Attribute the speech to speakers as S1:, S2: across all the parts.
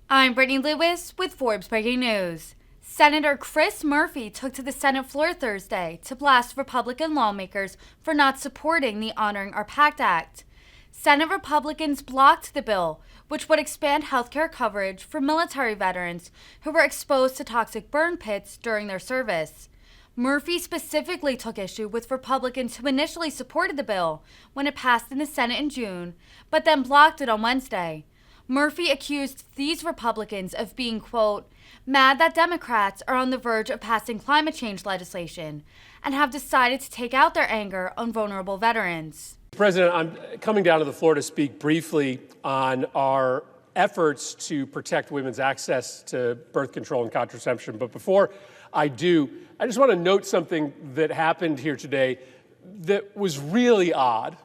S1: I'm Brittany Lewis with Forbes Breaking News. Senator Chris Murphy took to the Senate floor Thursday to blast Republican lawmakers for not supporting the Honoring Our Pact Act. Senate Republicans blocked the bill, which would expand health care coverage for military veterans who were exposed to toxic burn pits during their service. Murphy specifically took issue with Republicans who initially supported the bill when it passed in the Senate in June, but then blocked it on Wednesday. Murphy accused these Republicans of being, quote, mad that Democrats are on the verge of passing climate change legislation and have decided to take out their anger on vulnerable veterans.
S2: President, I'm coming down to the floor to speak briefly on our efforts to protect women's access to birth control and contraception. But before I do, I just want to note something that happened here today that was really odd.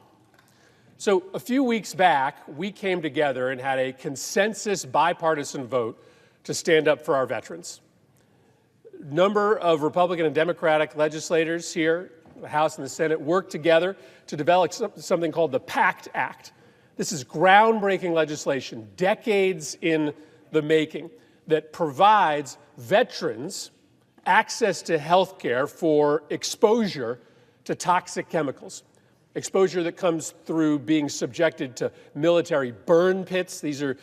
S2: So a few weeks back, we came together and had a consensus bipartisan vote to stand up for our veterans. A number of Republican and Democratic legislators here, the House and the Senate, worked together to develop something called the PACT Act. This is groundbreaking legislation, decades in the making, that provides veterans access to health care for exposure to toxic chemicals. Exposure that comes through being subjected to military burn pits. These are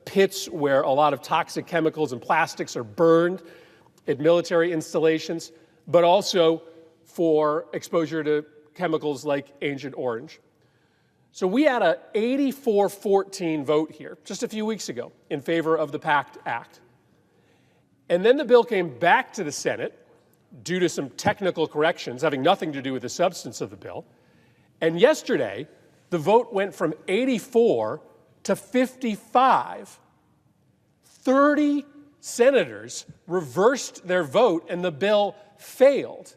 S2: pits where a lot of toxic chemicals and plastics are burned at military installations, but also for exposure to chemicals like Agent Orange. So we had an 84-14 vote here just a few weeks ago in favor of the PACT Act. And then the bill came back to the Senate due to some technical corrections having nothing to do with the substance of the bill. And yesterday, the vote went from 84 to 55. 30 senators reversed their vote and the bill failed.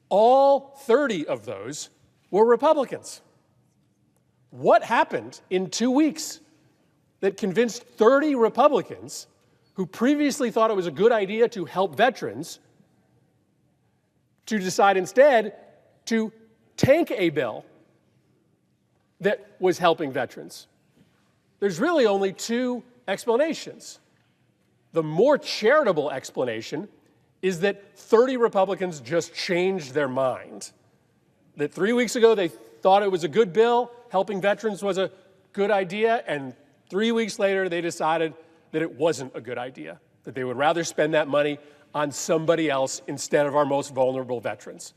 S2: All 30 of those were Republicans. What happened in 2 weeks that convinced 30 Republicans who previously thought it was a good idea to help veterans to decide instead to tank a bill that was helping veterans? There's really only two explanations. The more charitable explanation is that 30 Republicans just changed their mind. That 3 weeks ago they thought it was a good bill, helping veterans was a good idea, and 3 weeks later they decided that it wasn't a good idea, that they would rather spend that money on somebody else instead of our most vulnerable veterans.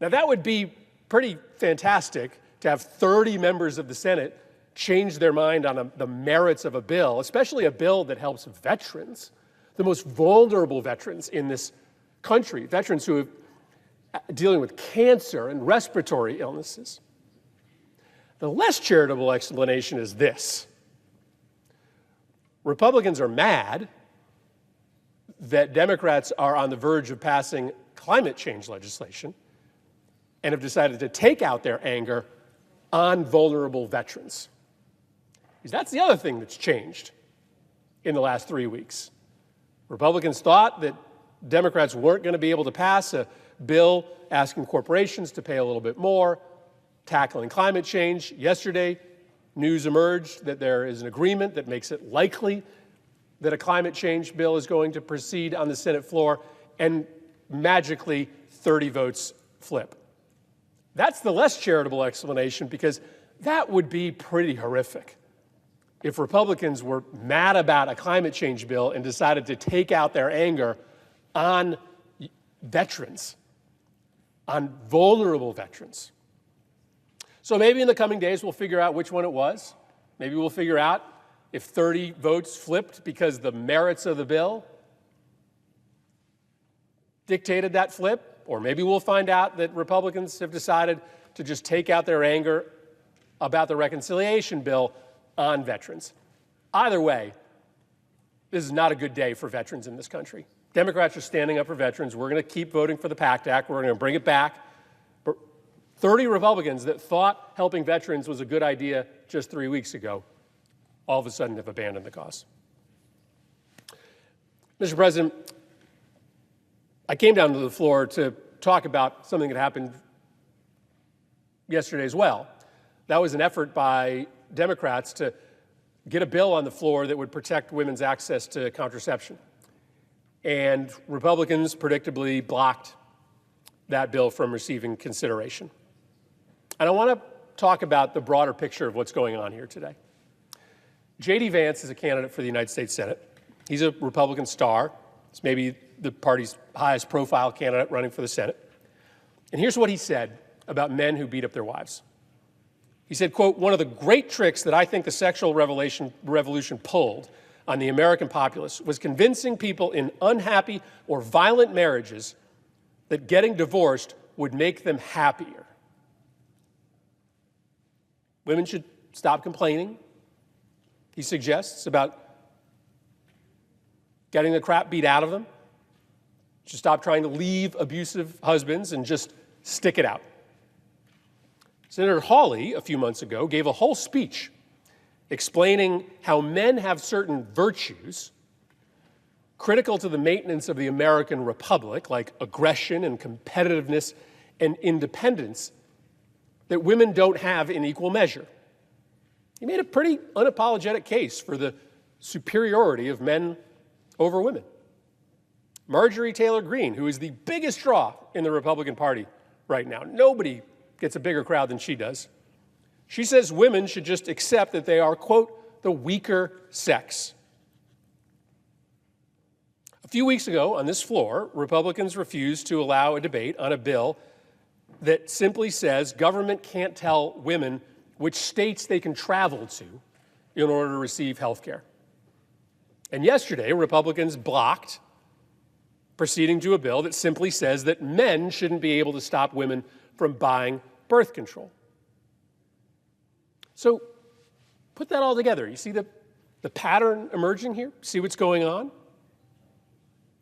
S2: Now, that would be pretty fantastic to have 30 members of the Senate change their mind on the merits of a bill, especially a bill that helps veterans, the most vulnerable veterans in this country, veterans who are dealing with cancer and respiratory illnesses. The less charitable explanation is this. Republicans are mad that Democrats are on the verge of passing climate change legislation and have decided to take out their anger on vulnerable veterans. Because that's the other thing that's changed in the last 3 weeks. Republicans thought that Democrats weren't going to be able to pass a bill asking corporations to pay a little bit more, tackling climate change. Yesterday, news emerged that there is an agreement that makes it likely that a climate change bill is going to proceed on the Senate floor, and magically 30 votes flip. That's the less charitable explanation, because that would be pretty horrific if Republicans were mad about a climate change bill and decided to take out their anger on veterans, on vulnerable veterans. So maybe in the coming days we'll figure out which one it was. Maybe we'll figure out if 30 votes flipped because the merits of the bill dictated that flip, or maybe we'll find out that Republicans have decided to just take out their anger about the reconciliation bill on veterans. Either way, this is not a good day for veterans in this country. Democrats are standing up for veterans. We're going to keep voting for the PACT Act. We're going to bring it back. But 30 Republicans that thought helping veterans was a good idea just 3 weeks ago all of a sudden have abandoned the cause. Mr. President, I came down to the floor to talk about something that happened yesterday as well. That was an effort by Democrats to get a bill on the floor that would protect women's access to contraception. And Republicans predictably blocked that bill from receiving consideration. And I want to talk about the broader picture of what's going on here today. J.D. Vance is a candidate for the United States Senate. He's a Republican star. It's maybe the party's highest profile candidate running for the Senate. And here's what he said about men who beat up their wives. He said, quote, "One of the great tricks that I think the sexual revolution pulled on the American populace was convincing people in unhappy or violent marriages that getting divorced would make them happier. Women should stop complaining," he suggests, "about getting the crap beat out of them. Should stop trying to leave abusive husbands and just stick it out." Senator Hawley, a few months ago, gave a whole speech explaining how men have certain virtues critical to the maintenance of the American republic, like aggression and competitiveness and independence, that women don't have in equal measure. He made a pretty unapologetic case for the superiority of men over women. Marjorie Taylor Greene, who is the biggest draw in the Republican Party right now, nobody gets a bigger crowd than she does. She says women should just accept that they are, quote, the weaker sex. A few weeks ago on this floor, Republicans refused to allow a debate on a bill that simply says government can't tell women which states they can travel to in order to receive health care. And yesterday, Republicans blocked proceeding to a bill that simply says that men shouldn't be able to stop women from buying birth control. So put that all together. You see the pattern emerging here? See what's going on?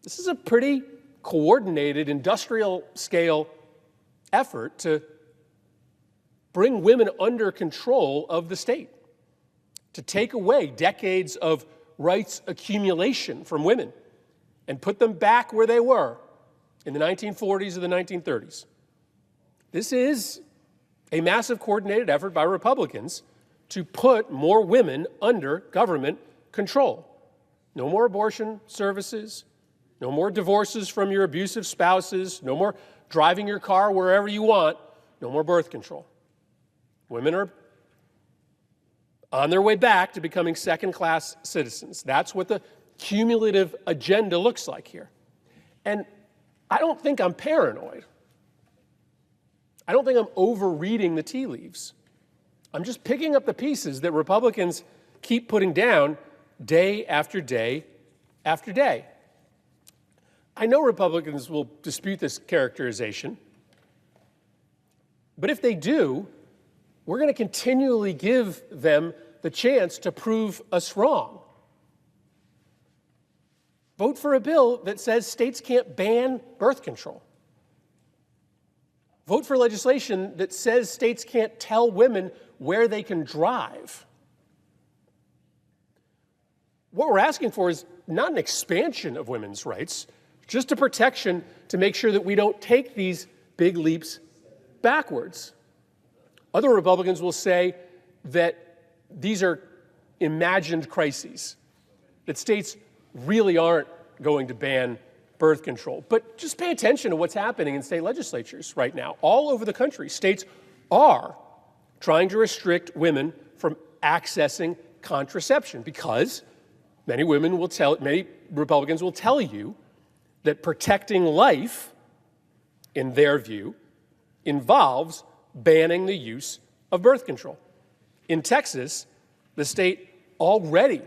S2: This is a pretty coordinated industrial scale effort to bring women under control of the state, to take away decades of rights accumulation from women and put them back where they were in the 1940s or the 1930s. This is a massive coordinated effort by Republicans to put more women under government control. No more abortion services, no more divorces from your abusive spouses, no more driving your car wherever you want, no more birth control. Women are on their way back to becoming second-class citizens. That's what the cumulative agenda looks like here. And I don't think I'm paranoid. I don't think I'm overreading the tea leaves. I'm just picking up the pieces that Republicans keep putting down day after day after day. I know Republicans will dispute this characterization, but if they do, we're going to continually give them the chance to prove us wrong. Vote for a bill that says states can't ban birth control. Vote for legislation that says states can't tell women where they can drive. What we're asking for is not an expansion of women's rights, just a protection to make sure that we don't take these big leaps backwards. Other Republicans will say that these are imagined crises, that states really aren't going to ban birth control. But just pay attention to what's happening in state legislatures right now. All over the country, states are trying to restrict women from accessing contraception because many Republicans will tell you that protecting life, in their view, involves banning the use of birth control. In Texas, the state already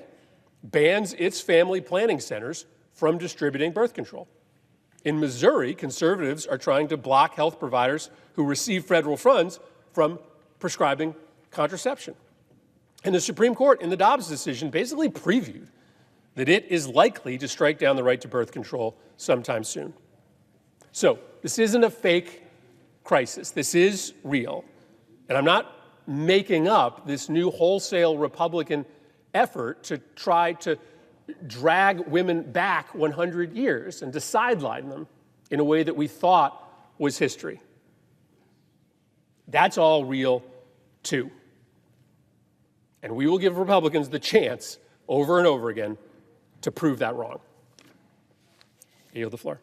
S2: bans its family planning centers from distributing birth control. In Missouri, conservatives are trying to block health providers who receive federal funds from prescribing contraception. And the Supreme Court, in the Dobbs decision, basically previewed that it is likely to strike down the right to birth control sometime soon. So this isn't a fake crisis. This is real. And I'm not making up this new wholesale Republican effort to try to drag women back 100 years and to sideline them in a way that we thought was history. That's all real, too. And we will give Republicans the chance over and over again to prove that wrong. I yield the floor.